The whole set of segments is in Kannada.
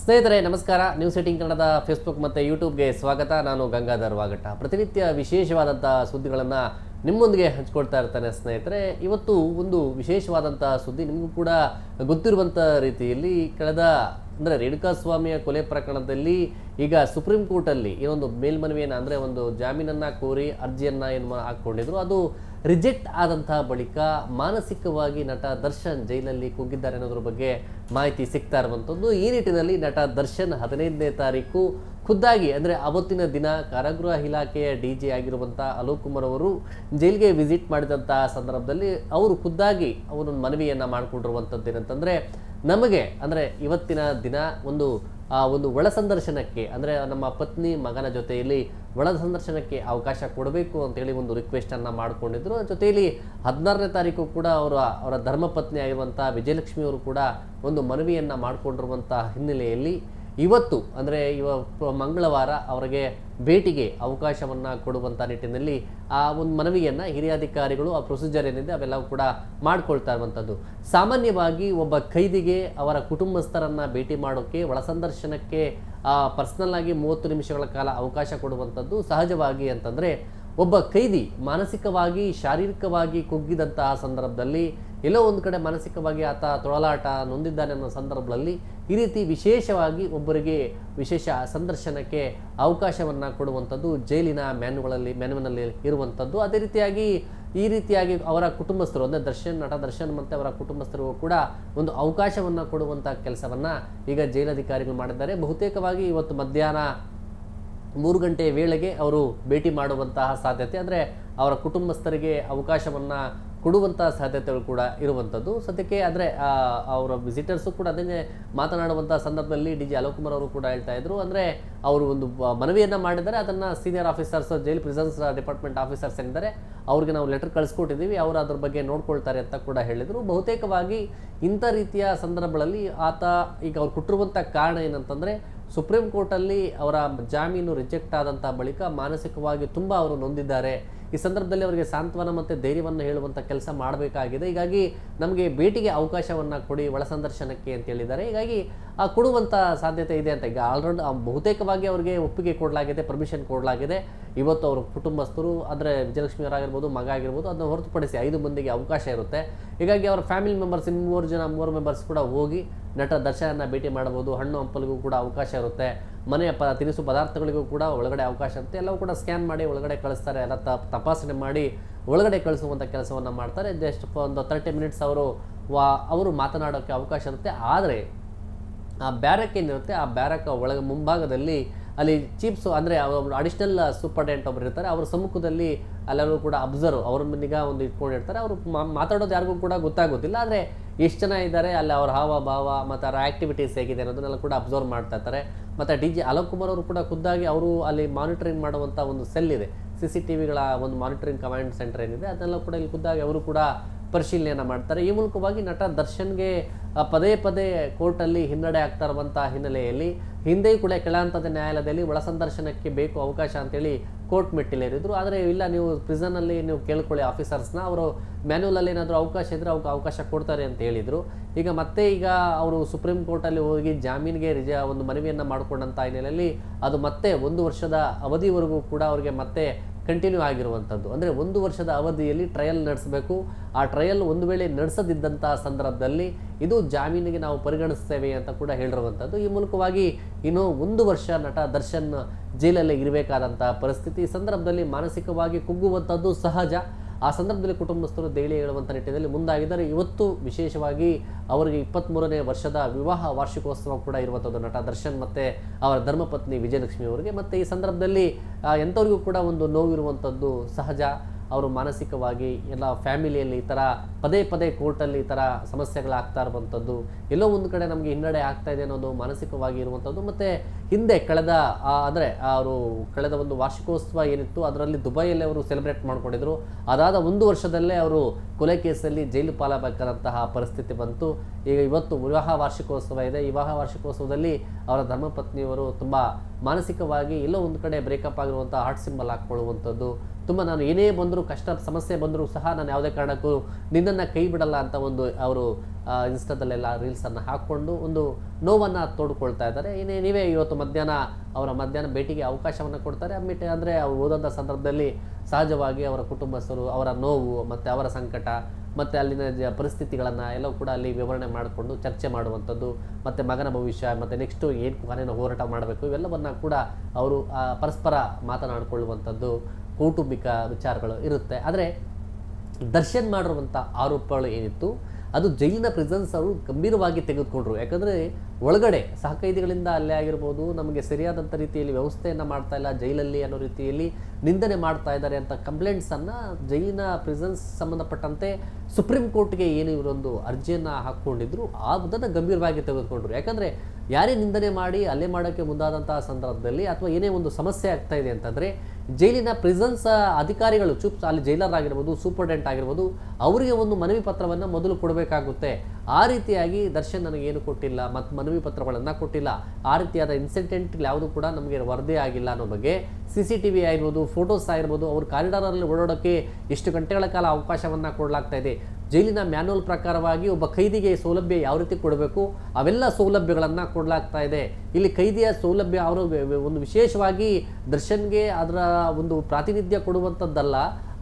ಸ್ನೇಹಿತರೆ ನಮಸ್ಕಾರ. ನ್ಯೂಸ್ 18 ಕನ್ನಡದ ಫೇಸ್ಬುಕ್ ಮತ್ತು ಯೂಟ್ಯೂಬ್ಗೆ ಸ್ವಾಗತ. ನಾನು ಗಂಗಾಧರ್ ವಾಗಟ. ಪ್ರತಿನಿತ್ಯ ವಿಶೇಷವಾದಂಥ ಸುದ್ದಿಗಳನ್ನು ನಿಮ್ಮೊಂದಿಗೆ ಹಂಚ್ಕೊಳ್ತಾ ಇರ್ತಾನೆ ಸ್ನೇಹಿತರೆ. ಇವತ್ತು ಒಂದು ವಿಶೇಷವಾದಂಥ ಸುದ್ದಿ ನಿಮಗೂ ಕೂಡ ಗೊತ್ತಿರುವಂಥ ರೀತಿಯಲ್ಲಿ ಕಳೆದ ರೇಣುಕಾಸ್ವಾಮಿಯ ಕೊಲೆ ಪ್ರಕರಣದಲ್ಲಿ ಈಗ ಸುಪ್ರೀಂ ಕೋರ್ಟಲ್ಲಿ ಏನೊಂದು ಮೇಲ್ಮನವಿಯನ್ನು ಅಂದರೆ ಒಂದು ಜಾಮೀನನ್ನು ಕೋರಿ ಅರ್ಜಿಯನ್ನು ಏನು ಹಾಕ್ಕೊಂಡಿದ್ರು, ಅದು ರಿಜೆಕ್ಟ್ ಆದಂಥ ಬಳಿಕ ಮಾನಸಿಕವಾಗಿ ನಟ ದರ್ಶನ್ ಜೈಲಲ್ಲಿ ಕುಗ್ಗಿದ್ದಾರೆ ಅನ್ನೋದ್ರ ಬಗ್ಗೆ ಮಾಹಿತಿ ಸಿಗ್ತಾ ಇರುವಂಥದ್ದು. ಈ ನಿಟ್ಟಿನಲ್ಲಿ ನಟ ದರ್ಶನ್ 15ನೇ ತಾರೀಕು ಖುದ್ದಾಗಿ ಅಂದರೆ ಅವತ್ತಿನ ದಿನ ಕಾರಾಗೃಹ ಇಲಾಖೆಯ DG ಆಗಿರುವಂಥ ಅಲೋಕ್ ಕುಮಾರ್ ಅವರು ಜೈಲಿಗೆ ವಿಸಿಟ್ ಮಾಡಿದಂಥ ಸಂದರ್ಭದಲ್ಲಿ ಅವರು ಖುದ್ದಾಗಿ ಅವರೊಂದು ಮನವಿಯನ್ನು ಮಾಡಿಕೊಂಡಿರುವಂಥದ್ದು ಏನಂತಂದರೆ, ನಮಗೆ ಅಂದರೆ ಇವತ್ತಿನ ದಿನ ಒಂದು ಒಳ ಸಂದರ್ಶನಕ್ಕೆ ಅಂದರೆ ನಮ್ಮ ಪತ್ನಿ ಮಗನ ಜೊತೆಯಲ್ಲಿ ಒಳ ಸಂದರ್ಶನಕ್ಕೆ ಅವಕಾಶ ಕೊಡಬೇಕು ಅಂತೇಳಿ ಒಂದು ರಿಕ್ವೆಸ್ಟನ್ನು ಮಾಡಿಕೊಂಡಿದ್ರು. ಜೊತೆಯಲ್ಲಿ 16ನೇ ತಾರೀಕು ಕೂಡ ಅವರ ಧರ್ಮಪತ್ನಿ ಆಗಿರುವಂಥ ವಿಜಯಲಕ್ಷ್ಮಿ ಅವರು ಕೂಡ ಒಂದು ಮನವಿಯನ್ನು ಮಾಡಿಕೊಂಡಿರುವಂಥ ಹಿನ್ನೆಲೆಯಲ್ಲಿ ಇವತ್ತು ಅಂದರೆ ಮಂಗಳವಾರ ಅವರಿಗೆ ಭೇಟಿಗೆ ಅವಕಾಶವನ್ನು ಕೊಡುವಂಥ ನಿಟ್ಟಿನಲ್ಲಿ ಆ ಒಂದು ಮನವಿಯನ್ನು ಹಿರಿಯ ಅಧಿಕಾರಿಗಳು ಆ ಪ್ರೊಸೀಜರ್ ಏನಿದೆ ಅವೆಲ್ಲವೂ ಕೂಡ ಮಾಡ್ಕೊಳ್ತಾ ಇರುವಂಥದ್ದು. ಸಾಮಾನ್ಯವಾಗಿ ಒಬ್ಬ ಖೈದಿಗೆ ಅವರ ಕುಟುಂಬಸ್ಥರನ್ನು ಭೇಟಿ ಮಾಡೋಕ್ಕೆ ಒಳ ಸಂದರ್ಶನಕ್ಕೆ ಪರ್ಸ್ನಲ್ ಆಗಿ 30 ನಿಮಿಷಗಳ ಕಾಲ ಅವಕಾಶ ಕೊಡುವಂಥದ್ದು ಸಹಜವಾಗಿ. ಅಂತಂದರೆ ಒಬ್ಬ ಖೈದಿ ಮಾನಸಿಕವಾಗಿ ಶಾರೀರಿಕವಾಗಿ ಕುಗ್ಗಿದಂತಹ ಸಂದರ್ಭದಲ್ಲಿ ಎಲ್ಲೋ ಒಂದು ಕಡೆ ಮಾನಸಿಕವಾಗಿ ಆತ ತೊಳಲಾಟ ನೊಂದಿದ್ದಾನೆ ಅನ್ನೋ ಸಂದರ್ಭದಲ್ಲಿ ಈ ರೀತಿ ವಿಶೇಷವಾಗಿ ಒಬ್ಬರಿಗೆ ವಿಶೇಷ ಸಂದರ್ಶನಕ್ಕೆ ಅವಕಾಶವನ್ನು ಕೊಡುವಂಥದ್ದು ಜೈಲಿನ ಮ್ಯಾನ್ಯುವನಲ್ಲಿ ಇರುವಂಥದ್ದು. ಅದೇ ಈ ರೀತಿಯಾಗಿ ಅವರ ಕುಟುಂಬಸ್ಥರು ಅಂದರೆ ನಟ ದರ್ಶನ್ ಮತ್ತು ಅವರ ಕುಟುಂಬಸ್ಥರಿಗೂ ಕೂಡ ಒಂದು ಅವಕಾಶವನ್ನು ಕೊಡುವಂಥ ಕೆಲಸವನ್ನು ಈಗ ಜೈಲಧಿಕಾರಿಗಳು ಮಾಡಿದ್ದಾರೆ. ಬಹುತೇಕವಾಗಿ ಇವತ್ತು ಮಧ್ಯಾಹ್ನ 3 ಗಂಟೆ ವೇಳೆಗೆ ಅವರು ಭೇಟಿ ಮಾಡುವಂತಹ ಸಾಧ್ಯತೆ, ಅಂದರೆ ಅವರ ಕುಟುಂಬಸ್ಥರಿಗೆ ಅವಕಾಶವನ್ನು ಕೊಡುವಂಥ ಸಾಧ್ಯತೆಗಳು ಕೂಡ ಇರುವಂಥದ್ದು ಸದ್ಯಕ್ಕೆ. ಅಂದರೆ ಅವರ ವಿಸಿಟರ್ಸು ಕೂಡ ಅದನ್ನೇ ಮಾತನಾಡುವಂಥ ಸಂದರ್ಭದಲ್ಲಿ DG ಅಲೋಕ್ ಕುಮಾರ್ ಅವರು ಕೂಡ ಹೇಳ್ತಾ ಇದ್ರು. ಅಂದರೆ ಅವರು ಒಂದು ಮನವಿಯನ್ನು ಮಾಡಿದ್ದಾರೆ, ಅದನ್ನು senior officers jail prisons department officers ಏನಿದ್ದಾರೆ ಅವ್ರಿಗೆ ನಾವು ಲೆಟರ್ ಕಳಿಸ್ಕೊಟ್ಟಿದ್ದೀವಿ, ಅವರು ಅದ್ರ ಬಗ್ಗೆ ನೋಡ್ಕೊಳ್ತಾರೆ ಅಂತ ಕೂಡ ಹೇಳಿದರು. ಬಹುತೇಕವಾಗಿ ಇಂಥ ರೀತಿಯ ಸಂದರ್ಭಗಳಲ್ಲಿ ಈಗ ಅವ್ರು ಕೊಟ್ಟಿರುವಂಥ ಕಾರಣ ಏನಂತಂದರೆ, ಸುಪ್ರೀಂ ಕೋರ್ಟಲ್ಲಿ ಅವರ ಜಾಮೀನು ರಿಜೆಕ್ಟ್ ಆದಂಥ ಬಳಿಕ ಮಾನಸಿಕವಾಗಿ ತುಂಬ ಅವರು ನೊಂದಿದ್ದಾರೆ. ಈ ಸಂದರ್ಭದಲ್ಲಿ ಅವರಿಗೆ ಸಾಂತ್ವನ ಮತ್ತು ಧೈರ್ಯವನ್ನು ಹೇಳುವಂಥ ಕೆಲಸ ಮಾಡಬೇಕಾಗಿದೆ. ಹೀಗಾಗಿ ನಮಗೆ ಭೇಟಿಗೆ ಅವಕಾಶವನ್ನು ಕೊಡಿ ಒಳ ಸಂದರ್ಶನಕ್ಕೆ ಅಂತ ಹೇಳಿದ್ದಾರೆ. ಹೀಗಾಗಿ ಕೊಡುವಂಥ ಸಾಧ್ಯತೆ ಇದೆ ಅಂತ ಈಗ ಆಲ್ರೆಡಿ ಬಹುತೇಕವಾಗಿ ಅವರಿಗೆ ಒಪ್ಪಿಗೆ ಕೊಡಲಾಗಿದೆ, ಪರ್ಮಿಷನ್ ಕೊಡಲಾಗಿದೆ. ಇವತ್ತು ಅವರು ಕುಟುಂಬಸ್ಥರು ಅಂದರೆ ವಿಜಯಲಕ್ಷ್ಮಿ ಅವರಾಗಿರ್ಬೋದು, ಮಗ ಆಗಿರ್ಬೋದು, ಅದನ್ನು ಹೊರತುಪಡಿಸಿ 5 ಮಂದಿಗೆ ಅವಕಾಶ ಇರುತ್ತೆ. ಹೀಗಾಗಿ ಅವರ ಫ್ಯಾಮಿಲಿ ಮೆಂಬರ್ಸ್ 3 ಮೆಂಬರ್ಸ್ ಕೂಡ ಹೋಗಿ ನಟ ದರ್ಶನನ್ನ ಭೇಟಿ ಮಾಡಬಹುದು. ಹಣ್ಣು ಹಂಪಲಿಗೂ ಕೂಡ ಅವಕಾಶ ಇರುತ್ತೆ. ಮನೆಯ ತಿನಿಸು ಪದಾರ್ಥಗಳಿಗೂ ಕೂಡ ಒಳಗಡೆ ಅವಕಾಶ ಇರುತ್ತೆ. ಎಲ್ಲವೂ ಕೂಡ ಸ್ಕ್ಯಾನ್ ಮಾಡಿ ಒಳಗಡೆ ಕಳಿಸ್ತಾರೆ. ಎಲ್ಲ ತಪಾಸಣೆ ಮಾಡಿ ಒಳಗಡೆ ಕಳಿಸುವಂಥ ಕೆಲಸವನ್ನು ಮಾಡ್ತಾರೆ. ಜಸ್ಟ್ ಒಂದು 30 ಮಿನಿಟ್ಸ್ ಅವರು ಮಾತನಾಡೋಕ್ಕೆ ಅವಕಾಶ ಇರುತ್ತೆ. ಆದರೆ ಆ ಬ್ಯಾರಕ್ ಏನಿರುತ್ತೆ, ಆ ಬ್ಯಾರಕ್ ಒಳಗೆ ಮುಂಭಾಗದಲ್ಲಿ ಅಲ್ಲಿ ಚೀಫ್ಸು ಅಂದರೆ ಅಡಿಷನಲ್ ಸೂಪರ್ಡೆಂಟ್ ಒಬ್ಬರು ಇರ್ತಾರೆ. ಅವರ ಸಮ್ಮುಖದಲ್ಲಿ ಅಲ್ಲೆಲ್ಲರೂ ಕೂಡ ಅವರ ನಿಗಾ ಒಂದು ಇಟ್ಕೊಂಡಿರ್ತಾರೆ. ಅವರು ಮಾತಾಡೋದು ಯಾರಿಗೂ ಕೂಡ ಗೊತ್ತಾಗೋದಿಲ್ಲ. ಆದರೆ ಎಷ್ಟು ಜನ ಇದ್ದಾರೆ ಅಲ್ಲಿ, ಅವರ ಹಾವ ಭಾವ ಮತ್ತು ಅವರ ಆ್ಯಕ್ಟಿವಿಟೀಸ್ ಹೇಗಿದೆ ಅನ್ನೋದನ್ನೆಲ್ಲ ಕೂಡ ಅಬ್ಸರ್ವ್ ಮಾಡ್ತಾ ಇರ್ತಾರೆ. ಮತ್ತು DG ಅಲೋಕ್ ಕುಮಾರ್ ಅವರು ಕೂಡ ಖುದ್ದಾಗಿ ಅವರು ಅಲ್ಲಿ ಮಾನಿಟರಿಂಗ್ ಮಾಡುವಂಥ ಒಂದು ಸೆಲ್ ಇದೆ, CCTVಗಳ ಒಂದು ಮಾನಿಟರಿಂಗ್ ಕಮಾಂಡ್ ಸೆಂಟರ್ ಏನಿದೆ, ಅದನ್ನೆಲ್ಲ ಕೂಡ ಇಲ್ಲಿ ಖುದ್ದಾಗಿ ಅವರು ಕೂಡ ಪರಿಶೀಲನೆಯನ್ನು ಮಾಡ್ತಾರೆ. ಈ ಮೂಲಕವಾಗಿ ನಟ ದರ್ಶನ್ಗೆ ಪದೇ ಕೋರ್ಟಲ್ಲಿ ಹಿನ್ನಡೆ ಆಗ್ತಾ ಇರುವಂಥ ಹಿನ್ನೆಲೆಯಲ್ಲಿ ಹಿಂದೆಯೂ ಕೂಡ ಕೆಳ ಹಂತದ ನ್ಯಾಯಾಲಯದಲ್ಲಿ ಒಳ ಸಂದರ್ಶನಕ್ಕೆ ಬೇಕು ಅವಕಾಶ ಅಂತೇಳಿ ಕೋರ್ಟ್ ಮೆಟ್ಟಿಲೇರಿದ್ರು. ಆದರೆ ಇಲ್ಲ, ನೀವು ಪ್ರಿಸನ್ನಲ್ಲಿ ನೀವು ಕೇಳ್ಕೊಳ್ಳಿ ಆಫೀಸರ್ಸ್ನ, ಅವರು ಮ್ಯಾನ್ಯುವಲಲ್ಲಿ ಏನಾದರೂ ಅವಕಾಶ ಇದ್ದರೆ ಅವಕಾಶ ಕೊಡ್ತಾರೆ ಅಂತ ಹೇಳಿದರು. ಈಗ ಅವರು ಸುಪ್ರೀಂ ಕೋರ್ಟಲ್ಲಿ ಹೋಗಿ ಜಾಮೀನಿಗೆ ಒಂದು ಮನವಿಯನ್ನು ಮಾಡಿಕೊಂಡಂಥ ಹಿನ್ನೆಲೆಯಲ್ಲಿ ಅದು ಮತ್ತೆ 1 ವರ್ಷದ ಅವಧಿವರೆಗೂ ಕೂಡ ಅವರಿಗೆ ಮತ್ತೆ ಕಂಟಿನ್ಯೂ ಆಗಿರುವಂಥದ್ದು. ಅಂದರೆ 1 ವರ್ಷದ ಅವಧಿಯಲ್ಲಿ ಟ್ರಯಲ್ ನಡೆಸಬೇಕು. ಆ ಟ್ರಯಲ್ ಒಂದು ವೇಳೆ ನಡೆಸದಿದ್ದಂಥ ಸಂದರ್ಭದಲ್ಲಿ ಇದು ಜಾಮೀನಿಗೆ ನಾವು ಪರಿಗಣಿಸ್ತೇವೆ ಅಂತ ಕೂಡ ಹೇಳಿರುವಂಥದ್ದು. ಈ ಮೂಲಕವಾಗಿ ಇನ್ನೂ 1 ವರ್ಷ ನಟ ದರ್ಶನ್ ಜೈಲಲ್ಲೇ ಇರಬೇಕಾದಂಥ ಪರಿಸ್ಥಿತಿ. ಈ ಸಂದರ್ಭದಲ್ಲಿ ಮಾನಸಿಕವಾಗಿ ಕುಗ್ಗುವಂಥದ್ದು ಸಹಜ. ಆ ಸಂದರ್ಭದಲ್ಲಿ ಕುಟುಂಬಸ್ಥರು ದೆಹಲಿ ಹೇಳುವಂಥ ನಿಟ್ಟಿನಲ್ಲಿ ಮುಂದಾಗಿದ್ದಾರೆ. ಇವತ್ತು ವಿಶೇಷವಾಗಿ ಅವರಿಗೆ 23ನೇ ವರ್ಷದ ವಿವಾಹ ವಾರ್ಷಿಕೋತ್ಸವ ಕೂಡ ಇರುವಂಥದ್ದು ನಟ ದರ್ಶನ್ ಮತ್ತು ಅವರ ಧರ್ಮಪತ್ನಿ ವಿಜಯಲಕ್ಷ್ಮಿ ಅವರಿಗೆ. ಮತ್ತು ಈ ಸಂದರ್ಭದಲ್ಲಿ ಎಂಥವ್ರಿಗೂ ಕೂಡ ಒಂದು ನೋವಿರುವಂಥದ್ದು ಸಹಜ. ಅವರು ಮಾನಸಿಕವಾಗಿ ಎಲ್ಲ ಫ್ಯಾಮಿಲಿಯಲ್ಲಿ ಈ ಥರ ಪದೇ ಕೋರ್ಟಲ್ಲಿ ಈ ಥರ ಸಮಸ್ಯೆಗಳಾಗ್ತಾ ಇರುವಂಥದ್ದು, ಎಲ್ಲೋ ಒಂದು ಕಡೆ ನಮಗೆ ಹಿನ್ನಡೆ ಆಗ್ತಾ ಇದೆ ಅನ್ನೋದು ಮಾನಸಿಕವಾಗಿ ಇರುವಂಥದ್ದು. ಮತ್ತು ಹಿಂದೆ ಕಳೆದ ಒಂದು ವಾರ್ಷಿಕೋತ್ಸವ ಏನಿತ್ತು ಅದರಲ್ಲಿ ದುಬೈಯಲ್ಲಿ ಅವರು ಸೆಲೆಬ್ರೇಟ್ ಮಾಡ್ಕೊಂಡಿದ್ರು. ಅದಾದ 1 ವರ್ಷದಲ್ಲೇ ಅವರು ಕೊಲೆ ಕೇಸಲ್ಲಿ ಜೈಲು ಪಾಲಾಗಬೇಕಾದಂತಹ ಪರಿಸ್ಥಿತಿ ಬಂತು. ಈಗ ಇವತ್ತು ವಿವಾಹ ವಾರ್ಷಿಕೋತ್ಸವ ಇದೆ. ಈ ವಿವಾಹ ವಾರ್ಷಿಕೋತ್ಸವದಲ್ಲಿ ಅವರ ಧರ್ಮಪತ್ನಿಯವರು ತುಂಬ ಮಾನಸಿಕವಾಗಿ ಎಲ್ಲೋ ಒಂದು ಕಡೆ ಬ್ರೇಕಪ್ ಆಗಿರುವಂಥ ಹಾರ್ಟ್ ಸಿಂಬಲ್ ಹಾಕ್ಕೊಳ್ಳುವಂಥದ್ದು, ತುಂಬ ನಾನು ಏನೇ ಬಂದರೂ ಕಷ್ಟ ಸಮಸ್ಯೆ ಬಂದರೂ ಸಹ ನಾನು ಯಾವುದೇ ಕಾರಣಕ್ಕೂ ನಿನ್ನನ್ನು ಕೈ ಬಿಡಲ್ಲ ಅಂತ ಒಂದು ಅವರು ಇನ್ಸ್ಟಾದಲ್ಲೆಲ್ಲ ರೀಲ್ಸನ್ನು ಹಾಕ್ಕೊಂಡು ಒಂದು ನೋವನ್ನು ತೋಡ್ಕೊಳ್ತಾ ಇದ್ದಾರೆ. ನೀವೇ ಇವತ್ತು ಮಧ್ಯಾಹ್ನ ಭೇಟಿಗೆ ಅವಕಾಶವನ್ನು ಕೊಡ್ತಾರೆ. ಅಂದರೆ ಅವ್ರು ಓದಂಥ ಸಂದರ್ಭದಲ್ಲಿ ಸಹಜವಾಗಿ ಅವರ ಕುಟುಂಬಸ್ಥರು ಅವರ ನೋವು ಮತ್ತು ಅವರ ಸಂಕಟ ಮತ್ತು ಅಲ್ಲಿನ ಪರಿಸ್ಥಿತಿಗಳನ್ನು ಎಲ್ಲವೂ ಕೂಡ ಅಲ್ಲಿ ವಿವರಣೆ ಮಾಡಿಕೊಂಡು ಚರ್ಚೆ ಮಾಡುವಂಥದ್ದು, ಮತ್ತು ಮಗನ ಭವಿಷ್ಯ ಮತ್ತು ನೆಕ್ಸ್ಟು ಏನು ಕೊನೆಯ ಹೋರಾಟ ಮಾಡಬೇಕು ಇವೆಲ್ಲವನ್ನು ಕೂಡ ಅವರು ಪರಸ್ಪರ ಮಾತನಾಡಿಕೊಳ್ಳುವಂಥದ್ದು ಕೌಟುಂಬಿಕ ವಿಚಾರಗಳು ಇರುತ್ತೆ. ಆದರೆ ದರ್ಶನ್ ಮಾಡಿರುವಂಥ ಆರೋಪಗಳು ಏನಿತ್ತು ಅದು ಜೈಲಿನ ಪ್ರಿಸನ್ಸ್ ಅವರು ಗಂಭೀರವಾಗಿ ತೆಗೆದುಕೊಂಡ್ರು. ಯಾಕಂದರೆ ಒಳಗಡೆ ಸಹಕೈದಿಗಳಿಂದ ಅಲ್ಲೇ ಆಗಿರ್ಬೋದು, ನಮಗೆ ಸರಿಯಾದಂಥ ರೀತಿಯಲ್ಲಿ ವ್ಯವಸ್ಥೆಯನ್ನು ಮಾಡ್ತಾ ಇಲ್ಲ ಜೈಲಲ್ಲಿ ಅನ್ನೋ ರೀತಿಯಲ್ಲಿ ನಿಂದನೆ ಮಾಡ್ತಾ ಇದ್ದಾರೆ ಅಂತ ಕಂಪ್ಲೇಂಟ್ಸನ್ನು ಜೈಲಿನ ಪ್ರಿಸನ್ಸ್ ಸಂಬಂಧಪಟ್ಟಂತೆ ಸುಪ್ರೀಂ ಕೋರ್ಟ್ಗೆ ಏನು ಇವರೊಂದು ಅರ್ಜಿಯನ್ನು ಹಾಕ್ಕೊಂಡಿದ್ರು ಅದನ್ನು ಗಂಭೀರವಾಗಿ ತೆಗೆದುಕೊಂಡ್ರು. ಯಾಕಂದರೆ ಯಾರೇ ನಿಂದನೆ ಮಾಡಿ ಅಲ್ಲೇ ಮಾಡೋಕ್ಕೆ ಮುಂದಾದಂತಹ ಸಂದರ್ಭದಲ್ಲಿ ಅಥವಾ ಏನೇ ಒಂದು ಸಮಸ್ಯೆ ಆಗ್ತಾ ಇದೆ ಅಂತಂದರೆ ಜೈಲಿನ ಪ್ರಿಸನ್ಸ್ ಅಧಿಕಾರಿಗಳು ಅಲ್ಲಿ ಜೈಲರ್ ಆಗಿರ್ಬೋದು, ಸೂಪರ್ಡೆಂಟ್ ಆಗಿರ್ಬೋದು, ಅವರಿಗೆ ಒಂದು ಮನವಿ ಪತ್ರವನ್ನು ಮೊದಲು ಕೊಡಬೇಕಾಗುತ್ತೆ. ಆ ರೀತಿಯಾಗಿ ದರ್ಶನ್ ನನಗೇನು ಕೊಟ್ಟಿಲ್ಲ ಮತ್ತು ಮನವಿ ಪತ್ರಗಳನ್ನು ಕೊಟ್ಟಿಲ್ಲ, ಆ ರೀತಿಯಾದ ಇನ್ಸಿಡೆಂಟ್ ಯಾವುದು ಕೂಡ ನಮಗೆ ವರದಿ ಆಗಿಲ್ಲ ಅನ್ನೋ ಬಗ್ಗೆ CCTV ಆಗಿರ್ಬೋದು, ಫೋಟೋಸ್ ಆಗಿರ್ಬೋದು, ಅವರು ಕಾರಿಡಾರಲ್ಲಿ ಓಡಾಡೋಕ್ಕೆ ಎಷ್ಟು ಗಂಟೆಗಳ ಕಾಲ ಅವಕಾಶವನ್ನು ಕೊಡಲಾಗ್ತಾ ಇದೆ, ಜೈಲಿನ ಮ್ಯಾನ್ಯುವಲ್ ಪ್ರಕಾರವಾಗಿ ಒಬ್ಬ ಖೈದಿಗೆ ಸೌಲಭ್ಯ ಯಾವ ರೀತಿ ಕೊಡಬೇಕು ಅವೆಲ್ಲ ಸೌಲಭ್ಯಗಳನ್ನು ಕೊಡಲಾಗ್ತಾ ಇದೆ. ಇಲ್ಲಿ ಖೈದಿಯ ಸೌಲಭ್ಯ ಅವರು ಒಂದು ವಿಶೇಷವಾಗಿ ದರ್ಶನ್ಗೆ ಅದರ ಒಂದು ಪ್ರಾತಿನಿಧ್ಯ ಕೊಡುವಂಥದ್ದಲ್ಲ,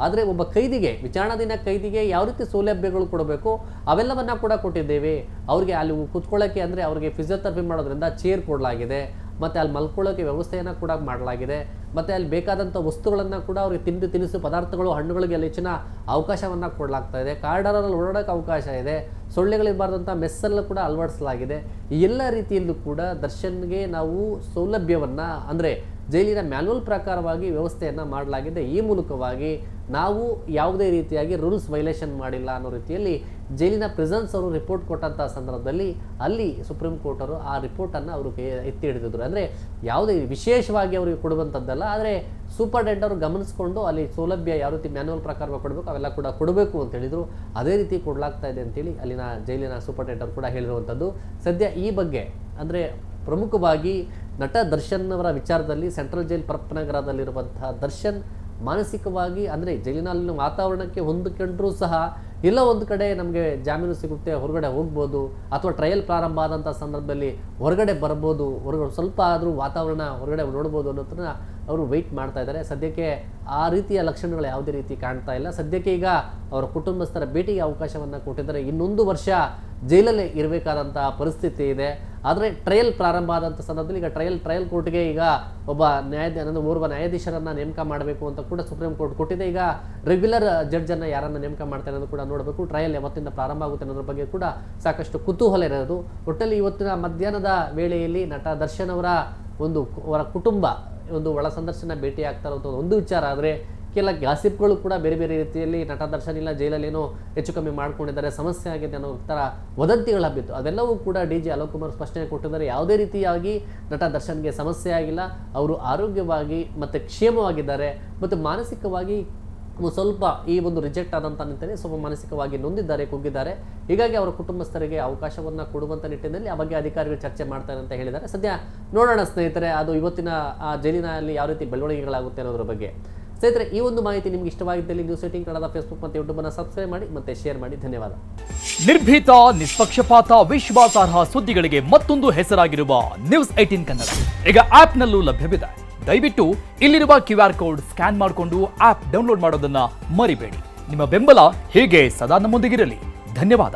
ಆದರೆ ಒಬ್ಬ ಖೈದಿಗೆ ವಿಚಾರಣಾಧೀನ ಖೈದಿಗೆ ಯಾವ ರೀತಿ ಸೌಲಭ್ಯಗಳು ಕೊಡಬೇಕು ಅವೆಲ್ಲವನ್ನು ಕೂಡ ಕೊಟ್ಟಿದ್ದೇವೆ. ಅವ್ರಿಗೆ ಅಲ್ಲಿ ಕೂತ್ಕೊಳ್ಳೋಕ್ಕೆ ಅಂದರೆ ಅವ್ರಿಗೆ ಫಿಸಿಯೋಥೆರಪಿ ಮಾಡೋದ್ರಿಂದ ಚೇರ್ ಕೊಡಲಾಗಿದೆ, ಮತ್ತು ಅಲ್ಲಿ ಮಲ್ಕೊಳ್ಳೋಕ್ಕೆ ವ್ಯವಸ್ಥೆಯನ್ನು ಕೂಡ ಮಾಡಲಾಗಿದೆ, ಮತ್ತು ಅಲ್ಲಿ ಬೇಕಾದಂಥ ವಸ್ತುಗಳನ್ನು ಕೂಡ ಅವ್ರಿಗೆ ತಿನಿಸು ಪದಾರ್ಥಗಳು ಹಣ್ಣುಗಳಿಗೆ ಅಲ್ಲಿ ಹೆಚ್ಚಿನ ಅವಕಾಶವನ್ನು ಕೊಡಲಾಗ್ತಾ ಇದೆ. ಕಾರಿಡಾರಲ್ಲಿ ಓಡಾಡೋಕ್ಕೆ ಅವಕಾಶ ಇದೆ, ಸೊಳ್ಳೆಗಳಿರಬಾರ್ದಂಥ ಮೆಸ್ಸನ್ನು ಕೂಡ ಅಳವಡಿಸಲಾಗಿದೆ. ಈ ಎಲ್ಲ ರೀತಿಯಲ್ಲೂ ಕೂಡ ದರ್ಶನ್ಗೆ ನಾವು ಸೌಲಭ್ಯವನ್ನು ಅಂದರೆ ಜೈಲಿನ ಮ್ಯಾನ್ಯುವಲ್ ಪ್ರಕಾರವಾಗಿ ವ್ಯವಸ್ಥೆಯನ್ನು ಮಾಡಲಾಗಿದೆ. ಈ ಮೂಲಕವಾಗಿ ನಾವು ಯಾವುದೇ ರೀತಿಯಾಗಿ ರೂಲ್ಸ್ ವೈಲೇಷನ್ ಮಾಡಿಲ್ಲ ಅನ್ನೋ ರೀತಿಯಲ್ಲಿ ಜೈಲಿನ ಪ್ರಿಸನ್ಸ್ ಅವರು ರಿಪೋರ್ಟ್ ಕೊಟ್ಟಂಥ ಸಂದರ್ಭದಲ್ಲಿ ಅಲ್ಲಿ ಸುಪ್ರೀಂ ಕೋರ್ಟ್ ಅವರು ಆ ರಿಪೋರ್ಟನ್ನು ಅವರು ಎತ್ತಿ ಹಿಡಿದಿದ್ರು. ಅಂದರೆ ಯಾವುದೇ ವಿಶೇಷವಾಗಿ ಅವರಿಗೆ ಕೊಡುವಂಥದ್ದಲ್ಲ, ಆದರೆ ಸೂಪರ್ಡೆಂಟ್ ಅವರು ಗಮನಿಸಿಕೊಂಡು ಅಲ್ಲಿ ಸೌಲಭ್ಯ ಯಾವ ರೀತಿ ಮ್ಯಾನ್ಯುವಲ್ ಪ್ರಕಾರವಾಗಿ ಕೊಡಬೇಕು ಅವೆಲ್ಲ ಕೂಡ ಕೊಡಬೇಕು ಅಂತ ಹೇಳಿದರು. ಅದೇ ರೀತಿ ಕೊಡಲಾಗ್ತಾ ಇದೆ ಅಂತೇಳಿ ಅಲ್ಲಿನ ಜೈಲಿನ ಸೂಪರ್ಡೆಂಟ್ ಅವರು ಕೂಡ ಹೇಳಿರುವಂಥದ್ದು. ಸದ್ಯ ಈ ಬಗ್ಗೆ ಅಂದರೆ ಪ್ರಮುಖವಾಗಿ ನಟ ದರ್ಶನ್ ಅವರ ವಿಚಾರದಲ್ಲಿ ಸೆಂಟ್ರಲ್ ಜೈಲ್ ಪರಪ್ಪನಗರದಲ್ಲಿರುವಂತಹ ದರ್ಶನ್ ಮಾನಸಿಕವಾಗಿ ಅಂದರೆ ಜೈಲಿನಲ್ಲಿನ ವಾತಾವರಣಕ್ಕೆ ಹೊಂದಿಕೊಂಡ್ರೂ ಸಹ ಇಲ್ಲ ಒಂದು ಕಡೆ ನಮಗೆ ಜಾಮೀನು ಸಿಗುತ್ತೆ, ಹೊರಗಡೆ ಹೋಗ್ಬೋದು, ಅಥವಾ ಟ್ರಯಲ್ ಪ್ರಾರಂಭ ಆದಂಥ ಸಂದರ್ಭದಲ್ಲಿ ಹೊರಗಡೆ ಬರ್ಬೋದು, ಸ್ವಲ್ಪ ಆದರೂ ವಾತಾವರಣ ಹೊರಗಡೆ ನೋಡ್ಬೋದು ಅನ್ನೋದನ್ನ ಅವರು ವೆಯ್ಟ್ ಮಾಡ್ತಾ ಇದ್ದಾರೆ. ಸದ್ಯಕ್ಕೆ ಆ ರೀತಿಯ ಲಕ್ಷಣಗಳು ಯಾವುದೇ ರೀತಿ ಕಾಣ್ತಾ ಇಲ್ಲ. ಸದ್ಯಕ್ಕೆ ಈಗ ಅವರ ಕುಟುಂಬಸ್ಥರ ಭೇಟಿಗೆ ಅವಕಾಶವನ್ನು ಕೊಟ್ಟಿದ್ದಾರೆ. ಇನ್ನೊಂದು ವರ್ಷ ಜೈಲಲ್ಲೇ ಇರಬೇಕಾದಂಥ ಪರಿಸ್ಥಿತಿ ಇದೆ. ಆದರೆ ಟ್ರಯಲ್ ಪ್ರಾರಂಭ ಆದಂಥ ಸಂದರ್ಭದಲ್ಲಿ ಈಗ ಟ್ರಯಲ್ ಕೋರ್ಟ್ಗೆ ಈಗ ಒಬ್ಬ ಓರ್ವ ನ್ಯಾಯಾಧೀಶರನ್ನು ನೇಮಕ ಮಾಡಬೇಕು ಅಂತ ಕೂಡ ಸುಪ್ರೀಂ ಕೋರ್ಟ್ ಕೊಟ್ಟಿದೆ. ಈಗ ರೆಗ್ಯುಲರ್ ಜಡ್ಜನ್ನು ಯಾರನ್ನು ನೇಮಕ ಮಾಡ್ತಾರೆ ಅನ್ನೋದು ಕೂಡ ನೋಡಬೇಕು. ಟ್ರಯಲ್ ಯಾವತ್ತಿಂದ ಪ್ರಾರಂಭ ಆಗುತ್ತೆ ಅನ್ನೋದ್ರ ಬಗ್ಗೆ ಕೂಡ ಸಾಕಷ್ಟು ಕುತೂಹಲ ಇರೋದು. ಒಟ್ಟಲ್ಲಿ ಇವತ್ತಿನ ಮಧ್ಯಾಹ್ನದ ವೇಳೆಯಲ್ಲಿ ನಟ ದರ್ಶನ್ ಅವರ ಕುಟುಂಬ ಒಂದು ಒಳ ಸಂದರ್ಶನ ಭೇಟಿ ಆಗ್ತಾ ಇರೋದು ಒಂದು ವಿಚಾರ. ಆದರೆ ಕೆಲ ಗ್ಯಾಸಿಪ್ಗಳು ಕೂಡ ಬೇರೆ ಬೇರೆ ರೀತಿಯಲ್ಲಿ ನಟ ದರ್ಶನ್ ಇಲ್ಲ ಜೈಲಲ್ಲಿ ಏನೋ ಹೆಚ್ಚು ಕಮ್ಮಿ ಮಾಡ್ಕೊಂಡಿದ್ದಾರೆ, ಸಮಸ್ಯೆ ಆಗಿದೆ ಅನ್ನೋ ಥರ ವದಂತಿಗಳು ಹಬ್ಬಿತ್ತು. ಅದೆಲ್ಲವೂ ಕೂಡ DG ಅಲೋಕ್ ಕುಮಾರ್ ಸ್ಪಷ್ಟನೆ ಕೊಟ್ಟಿದ್ದಾರೆ. ಯಾವುದೇ ರೀತಿಯಾಗಿ ನಟ ದರ್ಶನ್ಗೆ ಸಮಸ್ಯೆ ಆಗಿಲ್ಲ, ಅವರು ಆರೋಗ್ಯವಾಗಿ ಮತ್ತು ಕ್ಷೇಮವಾಗಿದ್ದಾರೆ, ಮತ್ತು ಮಾನಸಿಕವಾಗಿ ಸ್ವಲ್ಪ ಈ ಒಂದು ರಿಜೆಕ್ಟ್ ಆದಂಥ ನಿಟ್ಟಿನಲ್ಲಿ ಸ್ವಲ್ಪ ಮಾನಸಿಕವಾಗಿ ನೊಂದಿದ್ದಾರೆ, ಕುಗ್ಗಿದ್ದಾರೆ. ಹೀಗಾಗಿ ಅವರ ಕುಟುಂಬಸ್ಥರಿಗೆ ಅವಕಾಶವನ್ನು ಕೊಡುವಂಥ ನಿಟ್ಟಿನಲ್ಲಿ ಆ ಬಗ್ಗೆ ಅಧಿಕಾರಿಗಳು ಚರ್ಚೆ ಮಾಡ್ತಾರೆ ಅಂತ ಹೇಳಿದ್ದಾರೆ. ಸದ್ಯ ನೋಡೋಣ ಸ್ನೇಹಿತರೆ, ಅದು ಇವತ್ತಿನ ಜೈಲಿನಲ್ಲಿ ಯಾವ ರೀತಿ ಬೆಳವಣಿಗೆಗಳಾಗುತ್ತೆ ಅನ್ನೋದ್ರ ಬಗ್ಗೆ. ಸ್ನೇಹಿತರೆ, ಈ ಒಂದು ಮಾಹಿತಿ ನಿಮ್ಗೆ ಇಷ್ಟವಾಗಿದ್ದಲ್ಲಿ ನ್ಯೂಸ್ 18 ಕನ್ನಡ ಫೇಸ್ಬುಕ್ ಮತ್ತು ಯೂಟ್ಯೂಬ್ ಅನ್ನು ಸಬ್ಸ್ಕ್ರೈಬ್ ಮಾಡಿ ಮತ್ತು ಶೇರ್ ಮಾಡಿ. ಧನ್ಯವಾದ. ನಿರ್ಭೀತ, ನಿಷ್ಪಕ್ಷಪಾತ, ವಿಶ್ವಾಸಾರ್ಹ ಸುದ್ದಿಗಳಿಗೆ ಮತ್ತೊಂದು ಹೆಸರಾಗಿರುವ ನ್ಯೂಸ್ 18 ಕನ್ನಡ ಈಗ ಆಪ್ನಲ್ಲೂ ಲಭ್ಯವಿದೆ. ದಯವಿಟ್ಟು ಇಲ್ಲಿರುವ QR ಕೋಡ್ ಸ್ಕ್ಯಾನ್ ಮಾಡಿಕೊಂಡು ಆಪ್ ಡೌನ್ಲೋಡ್ ಮಾಡೋದನ್ನ ಮರಿಬೇಡಿ. ನಿಮ್ಮ ಬೆಂಬಲ ಹೀಗೆ ಸದಾ ನಮ್ಮೊಂದಿಗಿರಲಿ. ಧನ್ಯವಾದ.